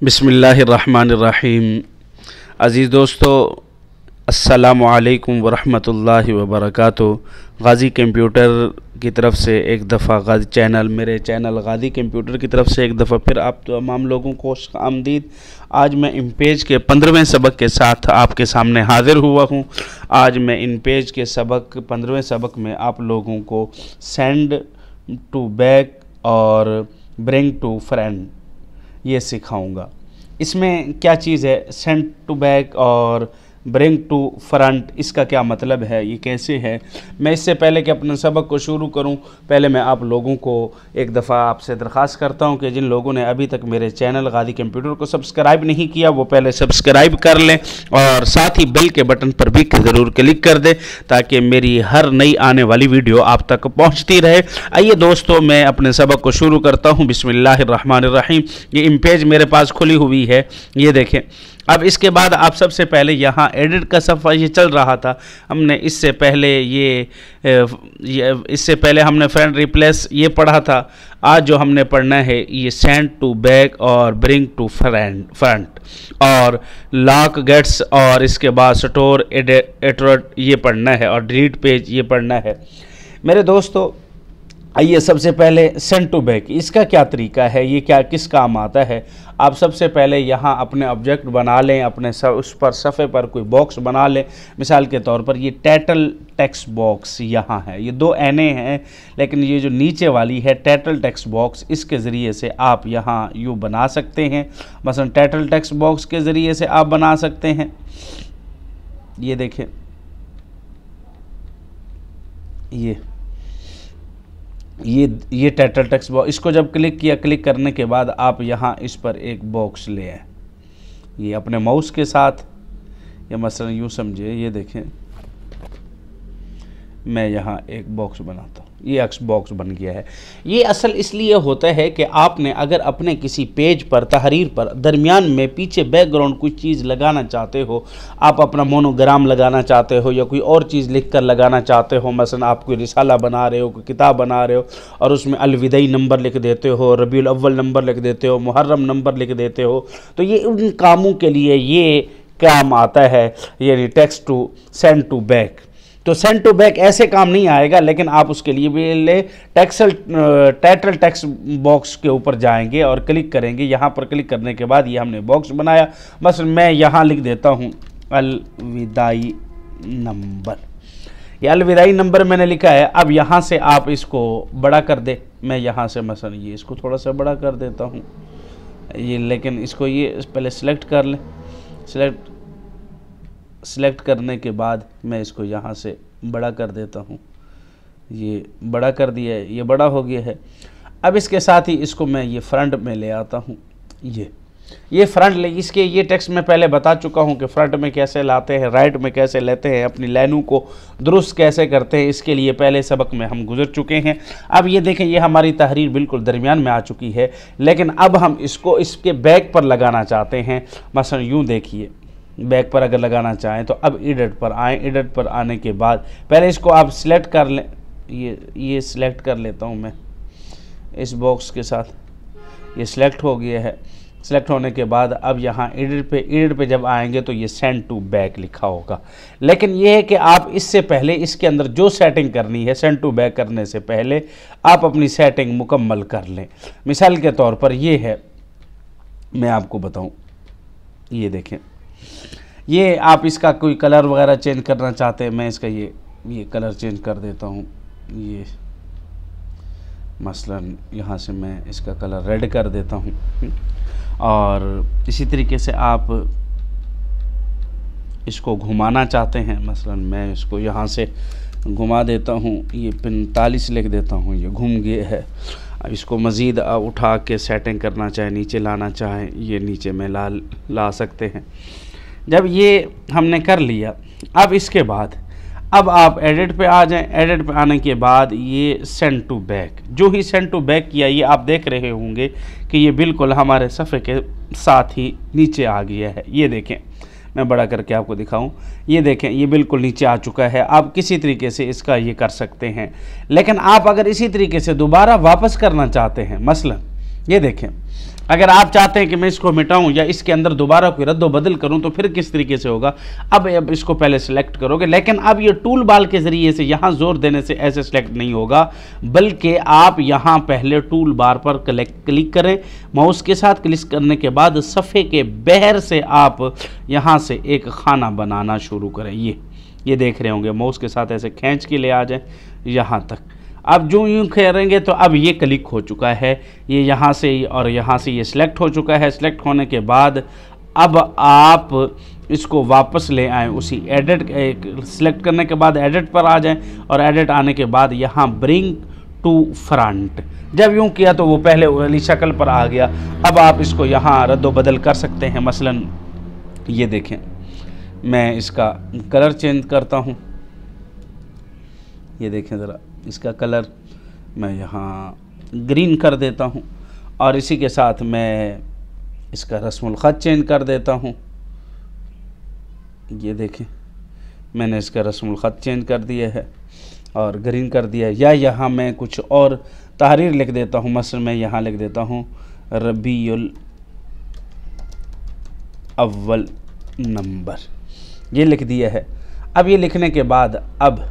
बिस्मिल्लाहिर्रहमानिर्रहीम। अज़ीज़ दोस्तों, अस्सलामु अलैकुम वरहमतुल्लाहि वबरकातुहू। गाज़ी कंप्यूटर की तरफ से एक दफ़ा मेरे चैनल गाज़ी कंप्यूटर की तरफ से एक दफ़ा फिर आप तमाम लोगों को खुश आमदीद। आज मैं इन पेज के 15वें सबक के साथ आपके सामने हाज़िर हुआ हूँ। आज मैं इन पेज के 15वें सबक में आप लोगों को सेंड टू बैक और ब्रिंग टू फ्रेंड ये सिखाऊंगा। इसमें क्या चीज़ है, सेंड टू बैक और ब्रिंग टू फ्रंट, इसका क्या मतलब है, ये कैसे है। मैं इससे पहले कि अपने सबक को शुरू करूं, पहले मैं आप लोगों को एक दफ़ा आपसे दरख्वास्त करता हूं कि जिन लोगों ने अभी तक मेरे चैनल गाज़ी कंप्यूटर को सब्सक्राइब नहीं किया वो पहले सब्सक्राइब कर लें और साथ ही बेल के बटन पर भी ज़रूर क्लिक कर दें ताकि मेरी हर नई आने वाली वीडियो आप तक पहुँचती रहे। आइए दोस्तों, मैं अपने सबक को शुरू करता हूँ। बिस्मिल्लाहिर्रहमानिर्रहीम। ये इमेज मेरे पास खुली हुई है, ये देखें। अब इसके बाद आप सबसे पहले यहाँ एडिट का सफ़ा ये चल रहा था, हमने इससे पहले हमने फ्रेंड रिप्लेस ये पढ़ा था। आज जो हमने पढ़ना है ये सेंड टू बैक और ब्रिंग टू फ्रंट और लॉक गेट्स और इसके बाद स्टोर एडिट ये पढ़ना है और डिलीट पेज ये पढ़ना है। मेरे दोस्तों, आइए सबसे पहले सेंड टू बैक, इसका क्या तरीका है, ये क्या किस काम आता है। आप सबसे पहले यहाँ अपने ऑब्जेक्ट बना लें, अपने उस पर सफ़े पर कोई बॉक्स बना लें। मिसाल के तौर पर ये टाइटल टेक्स्ट बॉक्स यहाँ है, ये 2 एने हैं, लेकिन ये जो नीचे वाली है टाइटल टेक्स्ट बॉक्स, इसके ज़रिए से आप यहाँ यूँ बना सकते हैं। मसलन टाइटल टेक्स्ट बॉक्स के ज़रिए से आप बना सकते हैं, ये देखें, ये टाइटल टेक्स्ट बॉक्स। इसको जब क्लिक किया, क्लिक करने के बाद आप यहाँ इस पर एक बॉक्स ले आए, ये अपने माउस के साथ, या मसलन यूँ समझे, ये देखें मैं यहाँ एक बॉक्स बनाता हूँ, ये एक्स बॉक्स बन गया है। ये असल इसलिए होता है कि आपने अगर अपने किसी पेज पर, तहरीर पर दरमियान में पीछे बैकग्राउंड कोई चीज़ लगाना चाहते हो, आप अपना मोनोग्राम लगाना चाहते हो या कोई और चीज़ लिख कर लगाना चाहते हो, मसलन आप कोई रिसाला बना रहे हो, कोई किताब बना रहे हो और उसमें अलविदाई नंबर लिख देते हो, रबीउल अव्वल नंबर लिख देते हो, मुहर्रम नंबर लिख देते हो, तो ये उन कामों के लिए ये काम आता है, यानी text to send to back. तो सेंड टू बैक ऐसे काम नहीं आएगा, लेकिन आप उसके लिए भी टाइटल टेक्स्ट बॉक्स के ऊपर जाएंगे और क्लिक करेंगे। यहाँ पर क्लिक करने के बाद ये हमने बॉक्स बनाया, बस मैं यहाँ लिख देता हूँ अलविदाई नंबर। ये अलविदाई नंबर मैंने लिखा है। अब यहाँ से आप इसको बड़ा कर दे, मैं यहाँ से मसलन ये इसको थोड़ा सा बड़ा कर देता हूँ ये, लेकिन इसको ये पहले सिलेक्ट कर लें। सिलेक्ट करने के बाद मैं इसको यहाँ से बड़ा कर देता हूँ, ये बड़ा कर दिया है, ये बड़ा हो गया है। अब इसके साथ ही इसको मैं ये फ्रंट में ले आता हूँ, ये फ्रंट ले, इसके ये टेक्स्ट में पहले बता चुका हूँ कि फ्रंट में कैसे लाते हैं, राइट में कैसे लेते हैं, अपनी लाइनों को दुरुस्त कैसे करते हैं, इसके लिए पहले सबक में हम गुजर चुके हैं। अब ये देखें, ये हमारी तहरीर बिल्कुल दरमियान में आ चुकी है, लेकिन अब हम इसको इसके बैक पर लगाना चाहते हैं। मसलन यूँ देखिए, बैक पर अगर लगाना चाहें तो अब एडिट पर आएँ। एडिट पर आने के बाद पहले इसको आप सिलेक्ट कर लें, ये सिलेक्ट कर लेता हूं मैं इस बॉक्स के साथ, ये सिलेक्ट हो गया है। सिलेक्ट होने के बाद अब यहाँ एडिट पे जब आएंगे तो ये सेंड टू बैक लिखा होगा, लेकिन ये है कि आप इससे पहले इसके अंदर जो सेटिंग करनी है, सेंड टू बैक करने से पहले आप अपनी सेटिंग मुकम्मल कर लें। मिसाल के तौर पर ये है, मैं आपको बताऊँ, ये देखें, ये आप इसका कोई कलर वगैरह चेंज करना चाहते हैं, मैं इसका ये कलर चेंज कर देता हूँ। ये मसलन यहाँ से मैं इसका कलर रेड कर देता हूँ और इसी तरीके से आप इसको घुमाना चाहते हैं, मसलन मैं इसको यहाँ से घुमा देता हूँ, ये 45 लिख देता हूँ, ये घूम गया है। अब इसको मज़ीद उठा के सेटिंग करना चाहे, नीचे लाना चाहें, ये नीचे में ला सकते हैं। जब ये हमने कर लिया, अब इसके बाद अब आप एडिट पे आ जाएं। एडिट पे आने के बाद ये सेंड टू बैक, जो ही सेंड टू बैक किया, ये आप देख रहे होंगे कि ये बिल्कुल हमारे सफ़े के साथ ही नीचे आ गया है। ये देखें, मैं बड़ा करके आपको दिखाऊं, ये देखें, ये बिल्कुल नीचे आ चुका है। आप किसी तरीके से इसका ये कर सकते हैं, लेकिन आप अगर इसी तरीके से दोबारा वापस करना चाहते हैं, मसलन ये देखें, अगर आप चाहते हैं कि मैं इसको मिटाऊं या इसके अंदर दोबारा कोई रद्दो बदल करूं तो फिर किस तरीके से होगा। अब इसको पहले सिलेक्ट करोगे, लेकिन अब ये टूल बाल के ज़रिए से यहाँ जोर देने से ऐसे सिलेक्ट नहीं होगा, बल्कि आप यहाँ पहले टूल बार पर क्लिक करें। माउस के साथ क्लिक करने के बाद सफ़े के बहर से आप यहाँ से एक खाना बनाना शुरू करें। ये देख रहे होंगे, माउस के साथ ऐसे खींच के ले आ जाए यहाँ तक। अब जो यूँ करेंगे तो अब ये क्लिक हो चुका है, ये यहाँ से और यहाँ से ये सिलेक्ट हो चुका है। सिलेक्ट होने के बाद अब आप इसको वापस ले आएँ उसी एडिट, सिलेक्ट करने के बाद एडिट पर आ जाएं और एडिट आने के बाद यहाँ ब्रिंग टू फ्रंट, जब यूँ किया तो वो पहले वाली शक्ल पर आ गया। अब आप इसको यहाँ रद्दो बदल कर सकते हैं। मसलन ये देखें, मैं इसका कलर चेंज करता हूँ। ये देखें ज़रा, इसका कलर मैं यहाँ ग्रीन कर देता हूँ और इसी के साथ मैं इसका रस्मुल ख़त चेंज कर देता हूँ। ये देखें, मैंने इसका रस्मुल ख़त चेंज कर दिया है और ग्रीन कर दिया है। या यहाँ मैं कुछ और तहरीर लिख देता हूँ। मसलन मैं यहाँ लिख देता हूँ रबीउल अव्वल नंबर, ये लिख दिया है। अब ये लिखने के बाद अब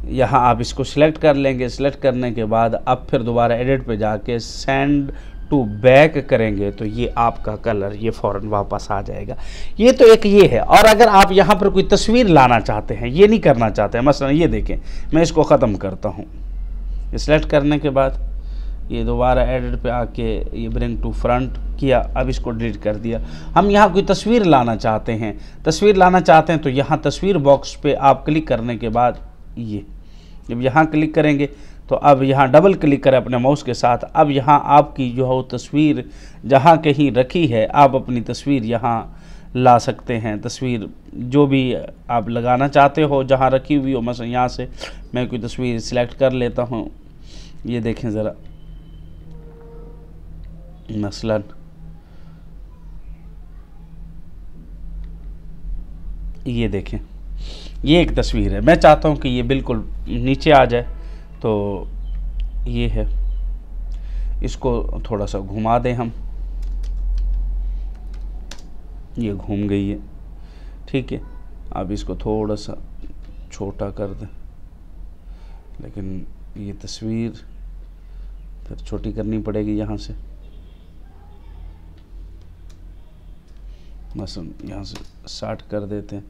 यहाँ आप इसको सिलेक्ट कर लेंगे। सिलेक्ट करने के बाद अब फिर दोबारा एडिट पे जाके सेंड टू बैक करेंगे तो ये आपका कलर ये फ़ौरन वापस आ जाएगा। ये तो एक ये है। और अगर आप यहाँ पर कोई तस्वीर लाना चाहते हैं, ये नहीं करना चाहते हैं, मसलन ये देखें, मैं इसको ख़त्म करता हूँ। सिलेक्ट करने के बाद ये दोबारा एडिट पे आके ये ब्रिंग टू फ्रंट किया, अब इसको डिलीट कर दिया। हम यहाँ कोई तस्वीर लाना चाहते हैं, तो यहाँ तस्वीर बॉक्स पे आप क्लिक करने के बाद ये जब यहाँ क्लिक करेंगे तो अब यहाँ डबल क्लिक करें अपने माउस के साथ। अब यहाँ आपकी जो है तस्वीर जहाँ कहीं रखी है, आप अपनी तस्वीर यहाँ ला सकते हैं। तस्वीर जो भी आप लगाना चाहते हो जहाँ रखी हुई हो, मसलन यहाँ से मैं कोई तस्वीर सिलेक्ट कर लेता हूँ। ये देखें ज़रा, मसलन ये देखें, ये एक तस्वीर है। मैं चाहता हूँ कि ये बिल्कुल नीचे आ जाए, तो ये है, इसको थोड़ा सा घुमा दें हम। ये घूम गई है, ठीक है। अब इसको थोड़ा सा छोटा कर दें, लेकिन ये तस्वीर फिर छोटी करनी पड़ेगी यहाँ से। मसलन यहाँ से 60 कर देते हैं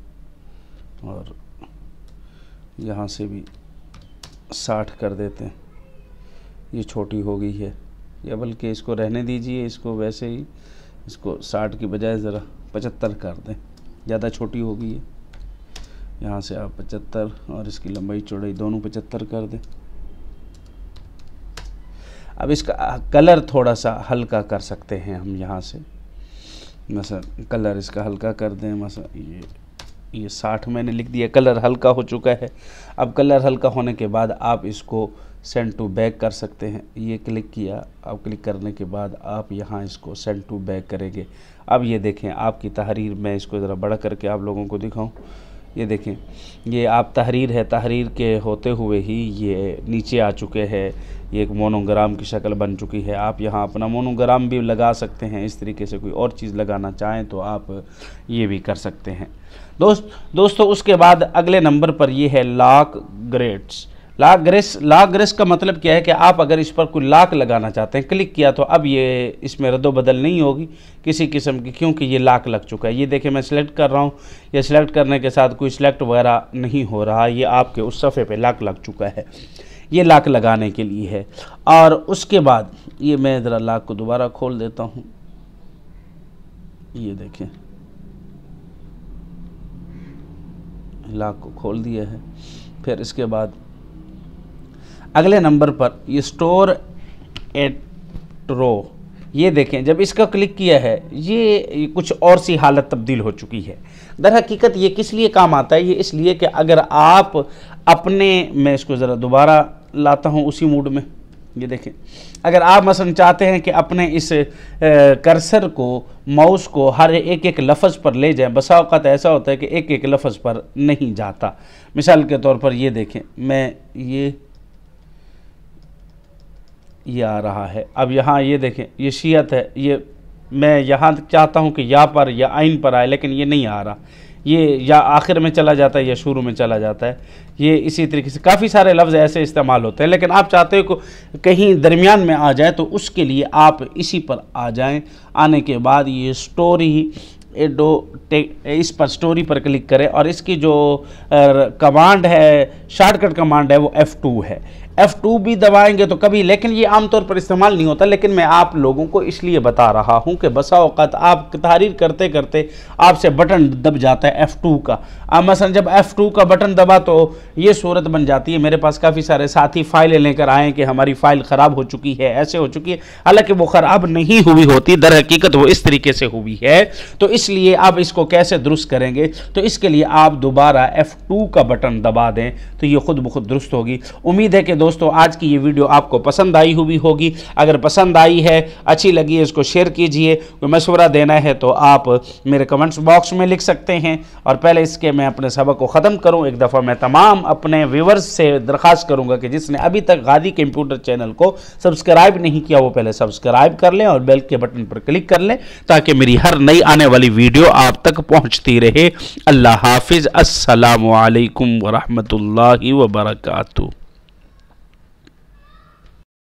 और यहाँ से भी 60 कर देते हैं। ये छोटी हो गई है, या बल्कि इसको रहने दीजिए, इसको वैसे ही, इसको 60 की बजाय ज़रा 75 कर दें, ज़्यादा छोटी हो गई है। यहाँ से आप 75 और इसकी लंबाई चौड़ाई दोनों 75 कर दें। अब इसका कलर थोड़ा सा हल्का कर सकते हैं हम यहाँ से, मसलन कलर इसका हल्का कर दें। मसलन ये 60 मैंने लिख दिया, कलर हल्का हो चुका है। अब कलर हल्का होने के बाद आप इसको सेंड टू बैक कर सकते हैं। ये क्लिक किया, अब क्लिक करने के बाद आप यहाँ इसको सेंड टू बैक करेंगे। अब ये देखें आपकी तहरीर, मैं इसको ज़रा बड़ा करके आप लोगों को दिखाऊं। ये देखें, ये आप तहरीर है, तहरीर के होते हुए ही ये नीचे आ चुके हैं। ये एक मोनोग्राम की शक्ल बन चुकी है। आप यहाँ अपना मोनोग्राम भी लगा सकते हैं। इस तरीके से कोई और चीज़ लगाना चाहें तो आप ये भी कर सकते हैं। दोस्तों उसके बाद अगले नंबर पर ये है लॉक ग्रेड्स। लॉक ग्रेस का मतलब क्या है कि आप अगर इस पर कोई लॉक लगाना चाहते हैं, क्लिक किया तो अब ये इसमें रद्दो बदल नहीं होगी किसी किस्म की, क्योंकि ये लॉक लग चुका है। ये देखिए मैं सिलेक्ट कर रहा हूँ, ये सिलेक्ट करने के साथ कोई सिलेक्ट वगैरह नहीं हो रहा, ये आपके उस सफ़े पे लॉक लग चुका है। ये लॉक लगाने के लिए है। और उसके बाद ये मैं ज़रा लॉक को दोबारा खोल देता हूँ। ये देखें लॉक को खोल दिया है। फिर इसके बाद अगले नंबर पर ये स्टोर एट रो, ये देखें जब इसका क्लिक किया है ये कुछ और सी हालत तब्दील हो चुकी है। दर हकीकत ये किस लिए काम आता है, ये इसलिए कि अगर आप अपने, मैं इसको ज़रा दोबारा लाता हूँ उसी मूड में। ये देखें अगर आप मसलन चाहते हैं कि अपने इस कर्सर को, माउस को हर एक लफ्ज़ पर ले जाएं, बसा औक़ात ऐसा होता है कि एक लफ्ज़ पर नहीं जाता। मिसाल के तौर पर ये देखें, मैं ये आ रहा है। अब यहाँ ये देखें, ये शियत है, ये मैं यहाँ चाहता हूँ कि या पर या आइन पर आए, लेकिन ये नहीं आ रहा। ये या आखिर में चला जाता है या शुरू में चला जाता है। ये इसी तरीके से काफ़ी सारे लफ्ज़ ऐसे इस्तेमाल होते हैं, लेकिन आप चाहते हो कि कहीं दरमियान में आ जाए, तो उसके लिए आप इसी पर आ जाएं। आने के बाद ये स्टोरी इस पर स्टोरी पर क्लिक करें और इसकी जो कमांड है, शॉर्टकट कमांड है, वो F2 है। F2 भी दबाएंगे तो कभी, लेकिन ये आमतौर पर इस्तेमाल नहीं होता, लेकिन मैं आप लोगों को इसलिए बता रहा हूं कि बसा औक़ात आप तहरीर करते करते आपसे बटन दब जाता है F2 का। अब मसलन जब F2 का बटन दबा तो ये सूरत बन जाती है। मेरे पास काफ़ी सारे साथी फाइलें लेकर आए कि हमारी फ़ाइल ख़राब हो चुकी है, ऐसे हो चुकी है, हालांकि वो ख़राब नहीं हुई होती, दर हकीकत वो इस तरीके से हुई है। तो इसलिए आप इसको कैसे दुरुस्त करेंगे, तो इसके लिए आप दोबारा F2 का बटन दबा दें तो ये खुद ब खुद दुरुस्त होगी। उम्मीद है कि दोस्तों आज की ये वीडियो आपको पसंद आई हुई होगी। अगर पसंद आई है, अच्छी लगी है, इसको शेयर कीजिए। कोई मशवरा देना है तो आप मेरे कमेंट्स बॉक्स में लिख सकते हैं। और पहले इसके मैं अपने सबक को ख़त्म करूं, एक दफ़ा मैं तमाम अपने व्यूवर्स से दरख्वास्त करूंगा कि जिसने अभी तक गादी कंप्यूटर चैनल को सब्सक्राइब नहीं किया वो पहले सब्सक्राइब कर लें और बेल के बटन पर क्लिक कर लें, ताकि मेरी हर नई आने वाली वीडियो आप तक पहुँचती रहे। अल्लाह हाफिज़। अस्सलामु अलैकुम व रहमतुल्लाहि व बरकातुहू।